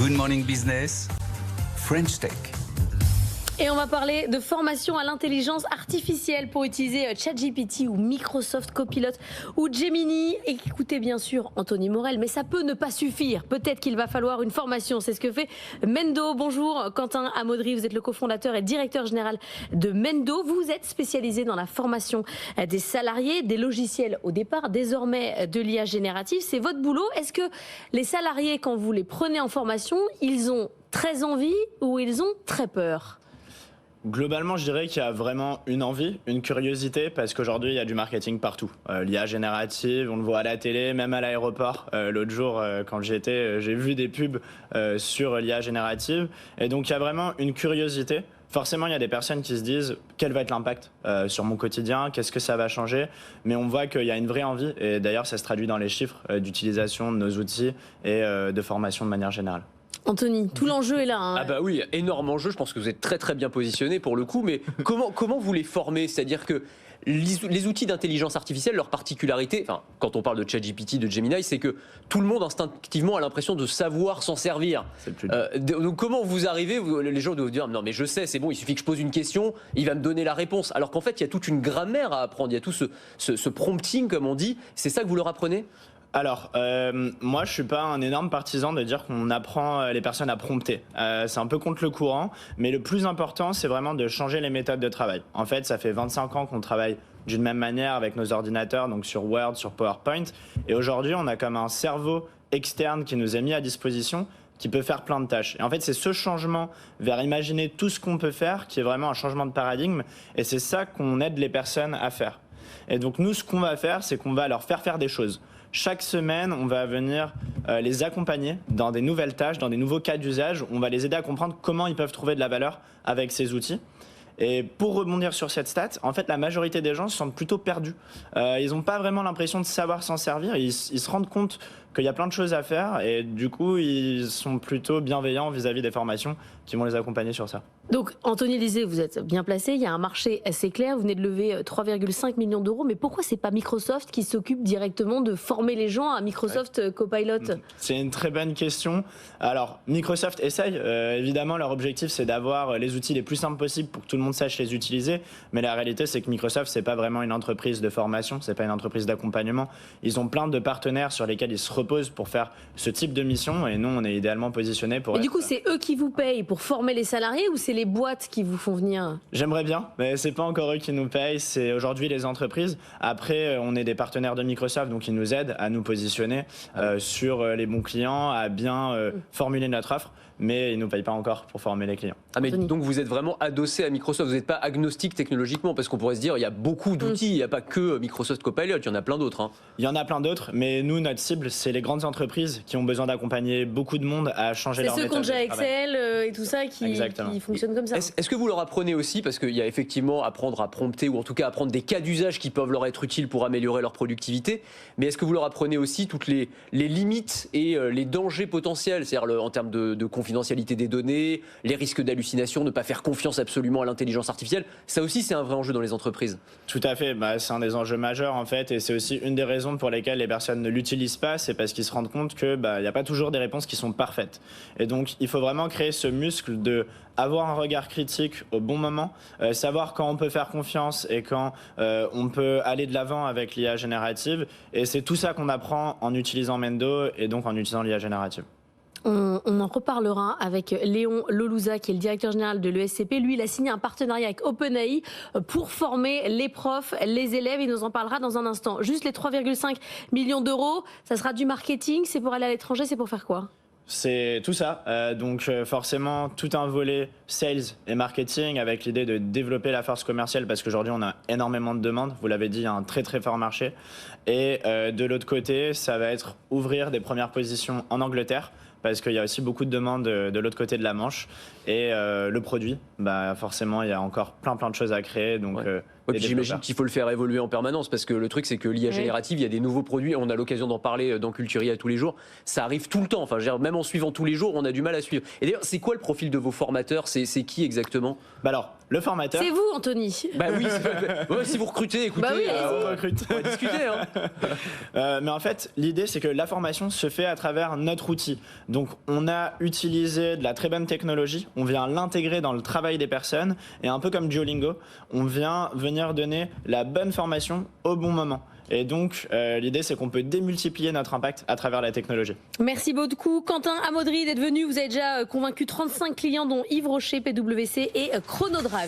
Good Morning Business, French Tech. Et on va parler de formation à l'intelligence artificielle pour utiliser ChatGPT ou Microsoft Copilot ou Gemini. Et écoutez bien sûr Anthony Morel, mais ça peut ne pas suffire. Peut-être qu'il va falloir une formation. C'est ce que fait Mendo. Bonjour Quentin Amodry, vous êtes le cofondateur et directeur général de Mendo. Vous êtes spécialisé dans la formation des salariés, des logiciels au départ, désormais de l'IA générative. C'est votre boulot. Est-ce que les salariés, quand vous les prenez en formation, ils ont très envie ou ils ont très peur ? Globalement, je dirais qu'il y a vraiment une envie, une curiosité, parce qu'aujourd'hui, il y a du marketing partout. L'IA générative, on le voit à la télé, même à l'aéroport. L'autre jour, quand j'y étais, j'ai vu des pubs sur l'IA générative. Et donc, il y a vraiment une curiosité. Forcément, il y a des personnes qui se disent quel va être l'impact sur mon quotidien, qu'est-ce que ça va changer. Mais on voit qu'il y a une vraie envie. Et d'ailleurs, ça se traduit dans les chiffres d'utilisation de nos outils et de formation de manière générale. Anthony, tout l'enjeu est là. Ah bah oui, énorme enjeu, je pense que vous êtes très très bien positionné pour le coup, mais comment vous les formez ? C'est-à-dire que les outils d'intelligence artificielle, leur particularité, enfin, quand on parle de ChatGPT, de Gemini, c'est que tout le monde instinctivement a l'impression de savoir s'en servir. Donc comment vous arrivez, les gens doivent vous dire non mais je sais, c'est bon, il suffit que je pose une question, il va me donner la réponse. Alors qu'en fait, il y a toute une grammaire à apprendre, il y a tout ce prompting comme on dit, c'est ça que vous leur apprenez ? Alors, moi, je suis pas un énorme partisan de dire qu'on apprend les personnes à prompter. C'est un peu contre le courant, mais le plus important, c'est vraiment de changer les méthodes de travail. En fait, ça fait 25 ans qu'on travaille d'une même manière avec nos ordinateurs, donc sur Word, sur PowerPoint. Et aujourd'hui, on a comme un cerveau externe qui nous est mis à disposition, qui peut faire plein de tâches. Et en fait, c'est ce changement vers imaginer tout ce qu'on peut faire qui est vraiment un changement de paradigme. Et c'est ça qu'on aide les personnes à faire. Et donc, nous, ce qu'on va faire, c'est qu'on va leur faire des choses. Chaque semaine, on va venir les accompagner dans des nouvelles tâches, dans des nouveaux cas d'usage. On va les aider à comprendre comment ils peuvent trouver de la valeur avec ces outils. Et pour rebondir sur cette stat, en fait, la majorité des gens se sentent plutôt perdus. Ils n'ont pas vraiment l'impression de savoir s'en servir. Ils se rendent compte qu'il y a plein de choses à faire et du coup, ils sont plutôt bienveillants vis-à-vis des formations qui vont les accompagner sur ça. Donc, Anthony Lisée, vous êtes bien placé. Il y a un marché assez clair. Vous venez de lever 3,5 millions d'euros. Mais pourquoi c'est pas Microsoft qui s'occupe directement de former les gens à Microsoft Copilot ? C'est une très bonne question. Alors, Microsoft essaye. Évidemment, leur objectif, c'est d'avoir les outils les plus simples possibles pour que tout le monde sache les utiliser. Mais la réalité, c'est que Microsoft, c'est pas vraiment une entreprise de formation. C'est pas une entreprise d'accompagnement. Ils ont plein de partenaires sur lesquels ils se reposent pour faire ce type de mission. Et nous, on est idéalement positionnés pour. Et du coup, c'est eux qui vous payent pour former les salariés ou c'est les boîtes qui vous font venir ? J'aimerais bien, mais c'est pas encore eux qui nous payent, c'est aujourd'hui les entreprises. Après, on est des partenaires de Microsoft, donc ils nous aident à nous positionner sur les bons clients, à bien formuler notre offre, mais ils nous payent pas encore pour former les clients. Ah mais donc vous êtes vraiment adossé à Microsoft, vous n'êtes pas agnostique technologiquement, parce qu'on pourrait se dire il y a beaucoup d'outils, il n'y a pas que Microsoft Copilot, il y en a plein d'autres. Hein. Il y en a plein d'autres, mais nous, notre cible, c'est les grandes entreprises qui ont besoin d'accompagner beaucoup de monde à changer leur méthode de travail. C'est ceux qui ont déjà Excel et tout ça qui fonctionnent comme ça. Est-ce que vous leur apprenez aussi, parce qu'il y a effectivement apprendre à prompter, ou en tout cas apprendre des cas d'usage qui peuvent leur être utiles pour améliorer leur productivité, mais est-ce que vous leur apprenez aussi toutes les limites et les dangers potentiels, c'est-à-dire en termes de confidentialité des données, les risques d'hallucination, ne pas faire confiance absolument à l'intelligence artificielle, ça aussi c'est un vrai enjeu dans les entreprises. Tout à fait, c'est un des enjeux majeurs en fait, et c'est aussi une des raisons pour lesquelles les personnes ne l'utilisent pas, c'est parce qu'ils se rendent compte que il n'y a pas toujours des réponses qui sont parfaites. Et donc il faut vraiment créer ce muscle de avoir un regard critique au bon moment, savoir quand on peut faire confiance et quand on peut aller de l'avant avec l'IA générative. Et c'est tout ça qu'on apprend en utilisant Mendo et donc en utilisant l'IA générative. On en reparlera avec Léon Lolouza, qui est le directeur général de l'ESCP. Lui, il a signé un partenariat avec OpenAI pour former les profs, les élèves. Il nous en parlera dans un instant. Juste les 3,5 millions d'euros, ça sera du marketing, c'est pour aller à l'étranger, c'est pour faire quoi ? C'est tout ça, donc forcément tout un volet sales et marketing avec l'idée de développer la force commerciale parce qu'aujourd'hui on a énormément de demandes, vous l'avez dit, il y a un très très fort marché. Et de l'autre côté, ça va être ouvrir des premières positions en Angleterre parce qu'il y a aussi beaucoup de demandes de l'autre côté de la Manche. Et le produit, forcément il y a encore plein de choses à créer. Donc, ouais. Ouais, puis j'imagine qu'il faut le faire évoluer en permanence parce que le truc c'est que l'IA générative, il y a des nouveaux produits, on a l'occasion d'en parler dans Culturia tous les jours, ça arrive tout le temps, enfin, même en suivant tous les jours, on a du mal à suivre. Et d'ailleurs, c'est quoi le profil de vos formateurs, c'est qui exactement? Bah alors, le formateur... C'est vous, Anthony. Bah oui, si vous recrutez, écoutez, Bah oui, on recrute. on va discuter. Hein. Mais en fait, l'idée, c'est que la formation se fait à travers notre outil. Donc, on a utilisé de la très bonne technologie, on vient l'intégrer dans le travail des personnes, et un peu comme Duolingo, on vient venir donner la bonne formation au bon moment. Et donc, l'idée, c'est qu'on peut démultiplier notre impact à travers la technologie. Merci beaucoup, Quentin Amodri, d'être venu. Vous avez déjà convaincu 35 clients, dont Yves Rocher, PwC et Chronodrive.